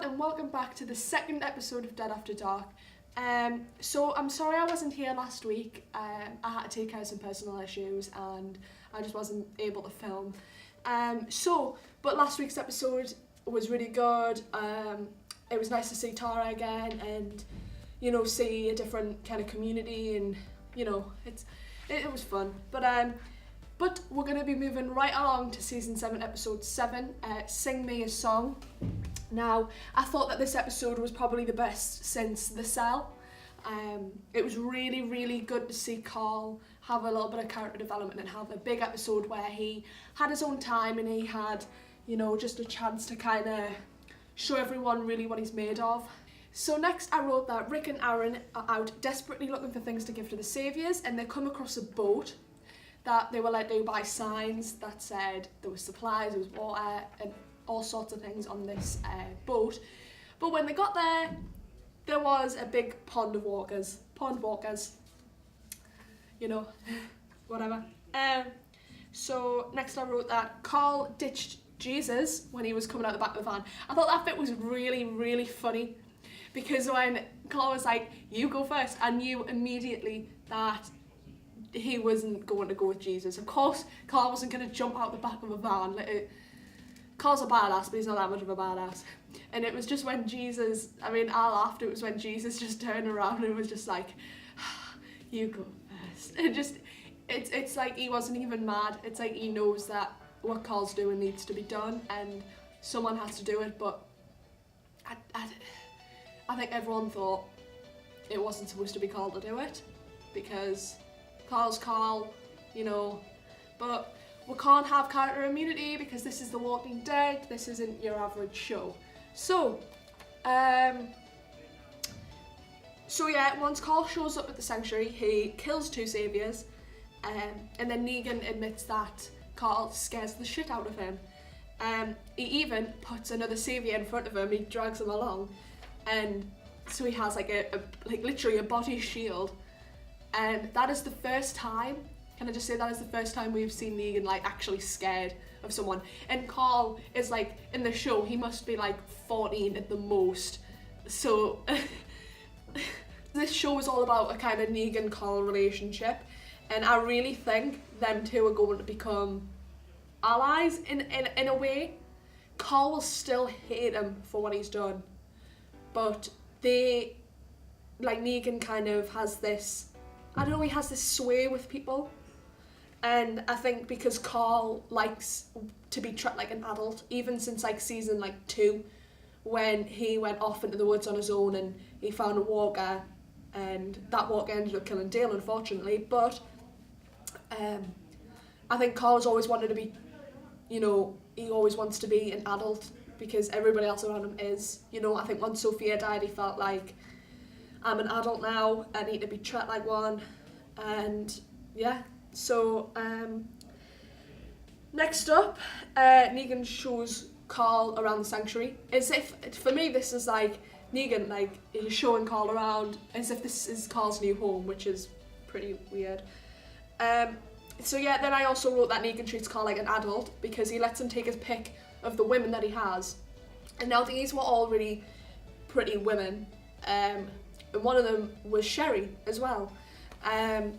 everyone and welcome back to the second episode of Dead After Dark. So I'm sorry I wasn't here last week. I had to take care of some personal issues and I just wasn't able to film. But last week's episode was really good. It was nice to see Tara again and, see a different kind of community and, it was fun. But we're going to be moving right along to Season 7, Episode 7, Sing Me a Song. Now, I thought that this episode was probably the best since The Cell. It was really, really good to see Carl have a little bit of character development and have a big episode where he had his own time and he had, just a chance to kind of show everyone really what he's made of. So next I wrote that Rick and Aaron are out desperately looking for things to give to the saviours and they come across a boat that they were led to by signs that said there was supplies, there was water and all sorts of things on this boat. But when they got there, there was a big pond walkers, whatever. So next I wrote that Carl ditched Jesus when he was coming out the back of the van. I thought that bit was really, really funny because when Carl was like, you go first, I knew immediately that he wasn't going to go with Jesus. Of course, Carl wasn't going to jump out the back of a van. Carl's a badass, but he's not that much of a badass. And it was just when Jesus, I laughed, it was when Jesus just turned around and was just like, you go first. It's like he wasn't even mad. It's like he knows that what Carl's doing needs to be done and someone has to do it, but I think everyone thought it wasn't supposed to be Carl to do it because Carl's Carl, but we can't have character immunity because this is The Walking Dead, this isn't your average show. So once Carl shows up at the sanctuary, he kills two saviours, and then Negan admits that Carl scares the shit out of him. He even puts another saviour in front of him, he drags him along, and so he has literally a body shield. And that is the first time, can I just say that is the first time we've seen Negan actually scared of someone. And Carl is in the show, he must be 14 at the most. So this show is all about a kind of Negan-Carl relationship. And I really think them two are going to become allies in a way. Carl will still hate him for what he's done. But Negan kind of has this, he has this sway with people. And I think because Carl likes to be treated like an adult, even since season 2, when he went off into the woods on his own and he found a walker, and that walker ended up killing Dale, unfortunately. But I think Carl's always wanted to be, he always wants to be an adult because everybody else around him is. I think once Sophia died, he felt like, I'm an adult now, I need to be treated like one, and yeah. So next up, Negan shows Carl around the sanctuary. As if, for me, this is Negan, he's showing Carl around as if this is Carl's new home, which is pretty weird. Then I also wrote that Negan treats Carl like an adult because he lets him take his pick of the women that he has. And now these were all really pretty women. And one of them was Sherry as well, and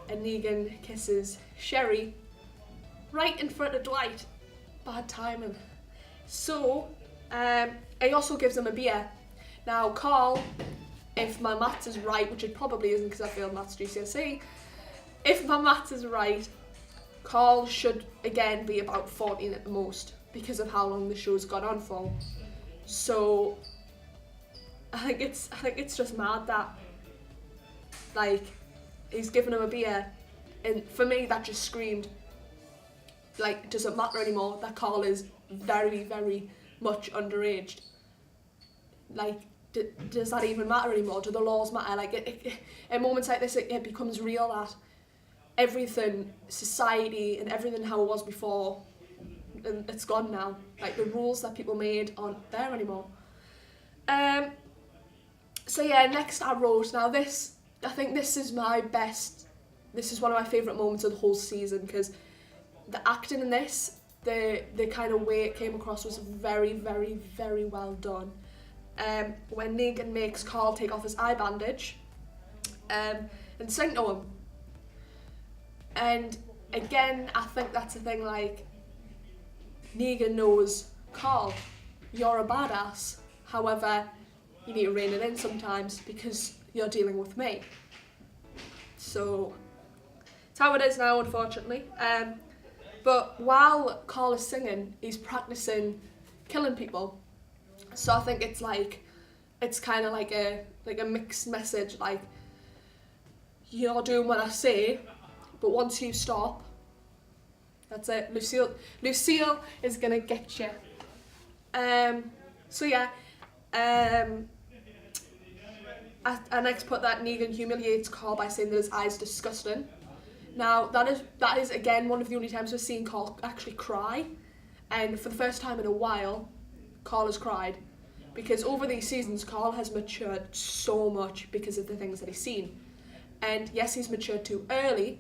Negan kisses Sherry right in front of Dwight. Bad timing. So, he also gives him a beer. Now, Carl, if my maths is right, which it probably isn't because I failed maths GCSE, if my maths is right, Carl should again be about 14 at the most because of how long the show's gone on for. So, I think it's just mad that he's giving him a beer, and for me that just screamed it doesn't matter anymore that Carl is very, very much underaged. Does that even matter anymore? Do the laws matter? In moments like this it becomes real that everything, society and everything how it was before, and it's gone now. The rules that people made aren't there anymore. Next I wrote, now this, I think this is one of my favourite moments of the whole season because the acting in this the kind of way it came across was very, very, very well done. When Negan makes Carl take off his eye bandage and sing to him. And again, I think that's a thing, like, Negan knows, Carl, you're a badass. However, you need to rein it in sometimes because you're dealing with me. So, it's how it is now, unfortunately. But while Carl is singing, he's practicing killing people. So I think it's kind of like a mixed message, like, you're doing what I say, but once you stop, that's it. Lucille is gonna get you. So yeah. I next put that Negan humiliates Carl by saying that his eye's disgusting. Now that is again one of the only times we've seen Carl actually cry, and for the first time in a while, Carl has cried, because over these seasons Carl has matured so much because of the things that he's seen. And yes, he's matured too early,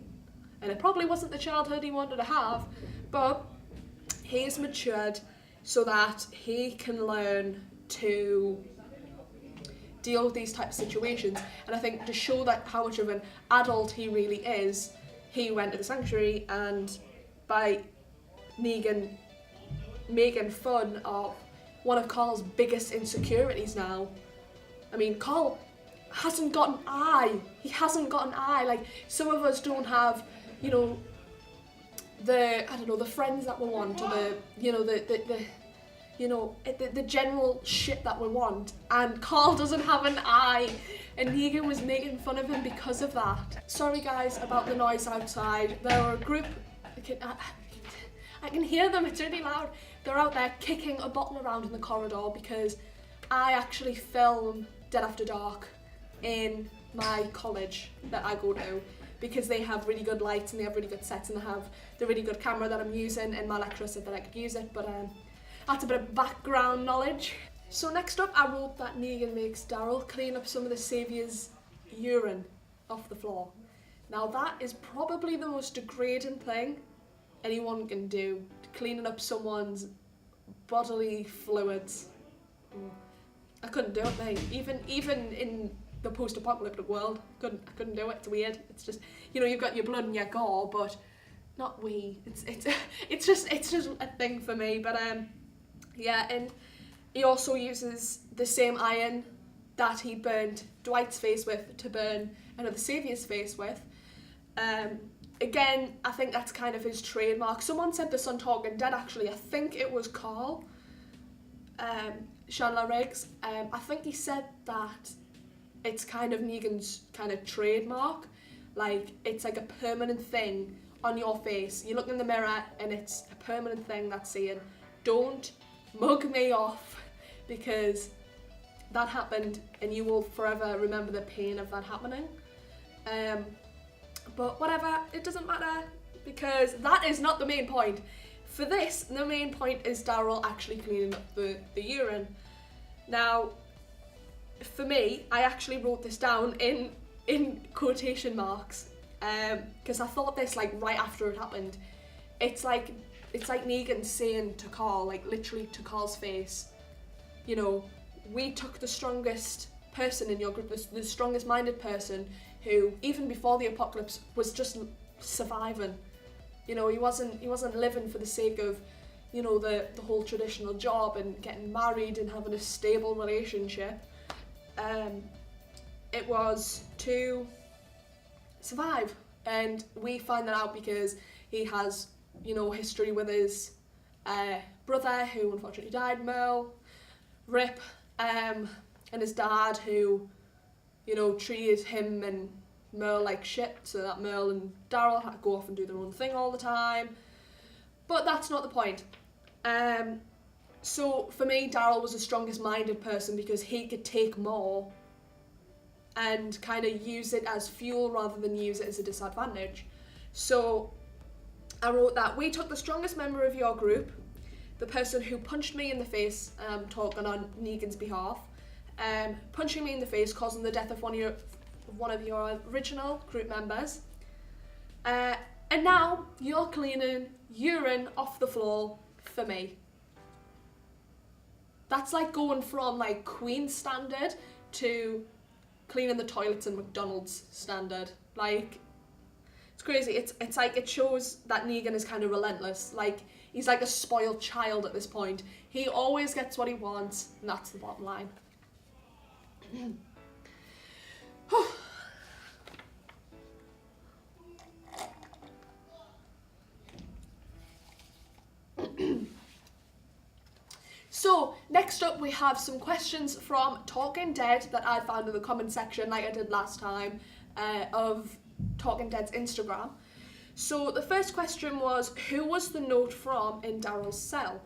and it probably wasn't the childhood he wanted to have, but he's matured so that he can learn to deal with these types of situations. And I think to show that how much of an adult he really is, he went to the sanctuary, and by Negan making fun of one of Carl's biggest insecurities now. I mean, Carl hasn't got an eye. He hasn't got an eye. Like, some of us don't have, you know, the friends that we want, or the general shit that we want, and Carl doesn't have an eye, and Negan was making fun of him because of that. Sorry guys about the noise outside. There are a group, I can hear them, it's really loud. They're out there kicking a bottle around in the corridor because I actually film Dead After Dark in my college that I go to, because they have really good lights and they have really good sets and they have the really good camera that I'm using, and my lecturer said that I could use it, but that's a bit of background knowledge. So next up, I wrote that Negan makes Daryl clean up some of the Saviour's urine off the floor. Now that is probably the most degrading thing anyone can do, cleaning up someone's bodily fluids. I couldn't do it, mate. Even in the post-apocalyptic world, I couldn't do it. It's weird. It's just, you know, you've got your blood and your gore, but not we. It's just a thing for me. But yeah, and he also uses the same iron that he burned Dwight's face with to burn another Saviour's face with. Again, I think that's kind of his trademark. Someone said this on Talking Dead, actually. I think it was Carl, Chandler Riggs. I think he said that it's kind of Negan's kind of trademark. Like, it's like a permanent thing on your face. You look in the mirror and it's a permanent thing that's saying, don't mug me off, because that happened and you will forever remember the pain of that happening. But whatever, it doesn't matter, because that is not the main point. For this, the main point is Daryl actually cleaning up the urine. Now, for me, I actually wrote this down in quotation marks, because I thought this like right after it happened. It's like Negan saying to Carl, like literally to Carl's face, you know, we took the strongest person in your group, the strongest minded person who, even before the apocalypse, was just surviving. You know, he wasn't living for the sake of, you know, the whole traditional job and getting married and having a stable relationship. It was to survive, and we find that out because he has, you know, history with his brother, who unfortunately died, Merle, Rip, and his dad, who, you know, treated him and Merle like shit, so that Merle and Daryl had to go off and do their own thing all the time. But that's not the point. So for me, Daryl was the strongest minded person because he could take more and kind of use it as fuel rather than use it as a disadvantage. So I wrote that we took the strongest member of your group, the person who punched me in the face, talking on Negan's behalf, punching me in the face, causing the death of one of your original group members, and now you're cleaning urine off the floor for me. That's like going from like Queen standard to cleaning the toilets in McDonald's standard. Like, it's crazy. It's like, it shows that Negan is kind of relentless. Like, he's like a spoiled child at this point. He always gets what he wants, and that's the bottom line. So, next up we have some questions from Talking Dead that I found in the comment section, like I did last time, of Talking Dead's Instagram. So the first question was, who was the note from in Daryl's cell?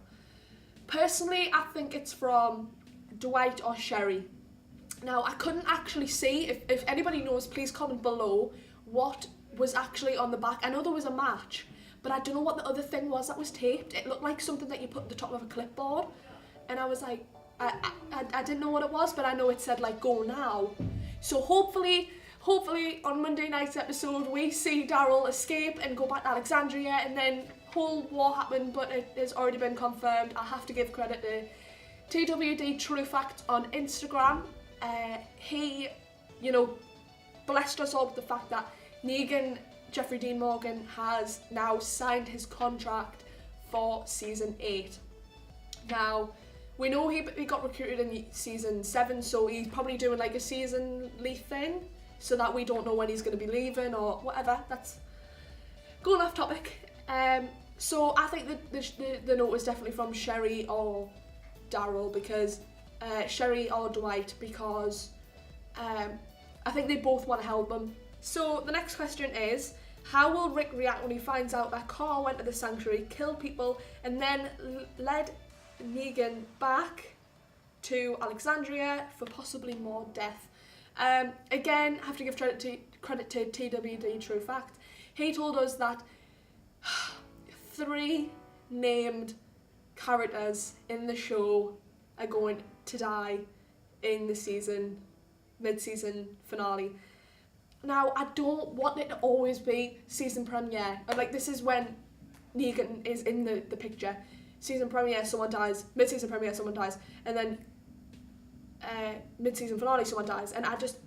Personally, I think it's from Dwight or Sherry. Now, I couldn't actually see, if anybody knows, please comment below what was actually on the back. I know there was a match, but I don't know what the other thing was that was taped. It looked like something that you put at the top of a clipboard, and I was like, I didn't know what it was, but I know it said like, go now. So hopefully on Monday night's episode we see Daryl escape and go back to Alexandria, and then whole war happened, but it has already been confirmed. I have to give credit to TWD True Fact on Instagram. He, blessed us all with the fact that Negan, Jeffrey Dean Morgan, has now signed his contract for season 8. Now, we know he got recruited in season 7, so he's probably doing like a seasonly thing, so that we don't know when he's going to be leaving or whatever. That's going off topic. So I think the note was definitely from Sherry or Daryl, because Sherry or Dwight, because I think they both want to help him. So the next question is, how will Rick react when he finds out that Carl went to the sanctuary, killed people, and then led Negan back to Alexandria for possibly more death? Again, I have to give credit to TWD True Fact. He told us that 3 named characters in the show are going to die in the mid-season finale. Now, I don't want it to always be season premiere. Like, this is when Negan is in the picture. Season premiere, someone dies. Mid-season premiere, someone dies. And then mid-season finale, someone dies. And I just,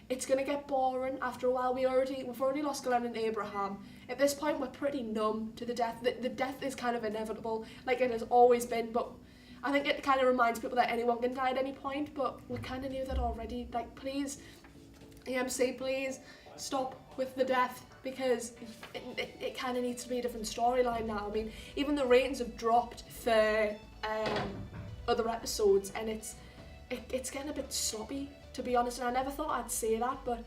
it's going to get boring after a while. We've already lost Glenn and Abraham. At this point, we're pretty numb to the death. The death is kind of inevitable, like it has always been, but I think it kind of reminds people that anyone can die at any point, but we kind of knew that already. Like, please, EMC, please stop with the death, because it kind of needs to be a different storyline now. I mean, even the ratings have dropped for other episodes, and it's getting a bit sloppy, to be honest, and I never thought I'd say that, but,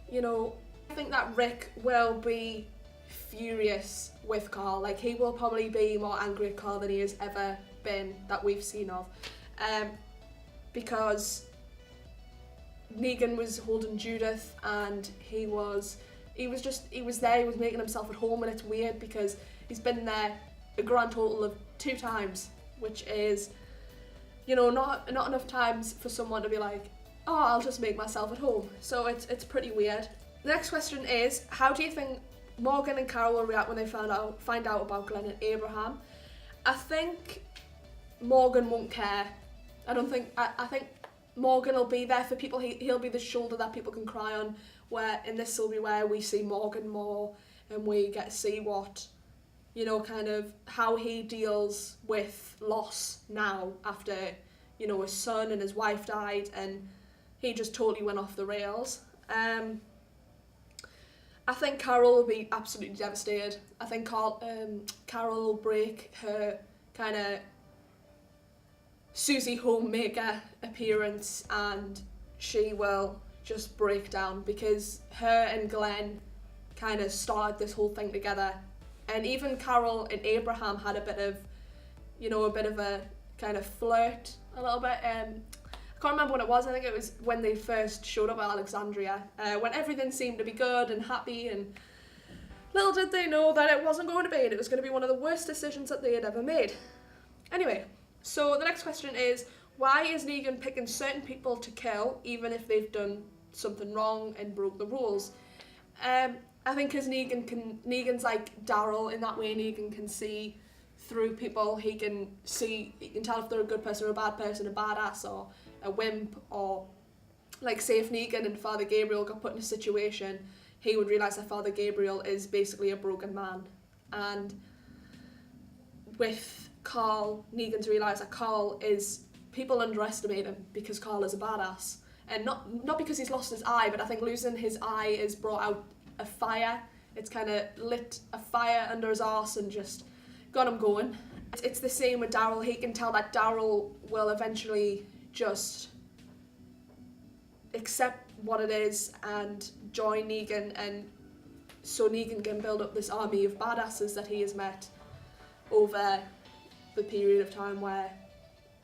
I think that Rick will be furious with Carl. Like, he will probably be more angry at Carl than he has ever been that we've seen of, because Negan was holding Judith, and he was there, he was making himself at home, and it's weird because he's been there a grand total of 2 times, which is, not enough times for someone to be like, oh, I'll just make myself at home. So it's pretty weird. The next question is, how do you think Morgan and Carol will react when they find out about Glenn and Abraham? I think Morgan won't care. I think Morgan will be there for people. He'll be the shoulder that people can cry on, and this will be where we see Morgan more, and we get to see what, kind of how he deals with loss now after, his son and his wife died, and he just totally went off the rails. I think Carol will be absolutely devastated. I think Carol will break her kind of Susie Homemaker appearance, and she will just break down, because her and Glenn kind of started this whole thing together, and even Carol and Abraham had a bit of a kind of flirt a little bit. I can't remember when it was. I think it was when they first showed up at Alexandria, when everything seemed to be good and happy, and little did they know that it wasn't going to be, and it was going to be one of the worst decisions that they had ever made. Anyway, so the next question is, why is Negan picking certain people to kill, even if they've done something wrong and broke the rules? I think because Negan's like Daryl in that way. Negan can see through people. He can tell if they're a good person or a bad person, a badass or a wimp, or like say if Negan and Father Gabriel got put in a situation, he would realise that Father Gabriel is basically a broken man. And with Carl, Negan's realised that Carl is, people underestimate him because Carl is a badass. And not because he's lost his eye, but I think losing his eye has brought out a fire. It's kind of lit a fire under his arse and just got him going. It's the same with Daryl. He can tell that Daryl will eventually just accept what it is and join Negan, and so Negan can build up this army of badasses that he has met over the period of time where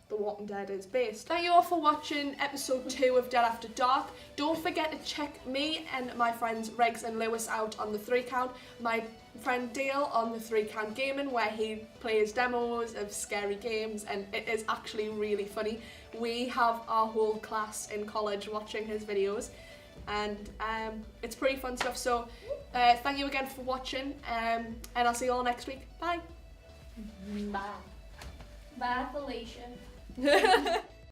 The Walking Dead is based. Thank you all for watching episode 2 of Dead After Dark. Don't forget to check me and my friends Regs and Lewis out on the 3 Count. My friend Dale on the 3 Count Gaming, where he plays demos of scary games, and it is actually really funny. We have our whole class in college watching his videos, and it's pretty fun stuff. So thank you again for watching, and I'll see you all next week. Bye. Bye. Bye, Felicia.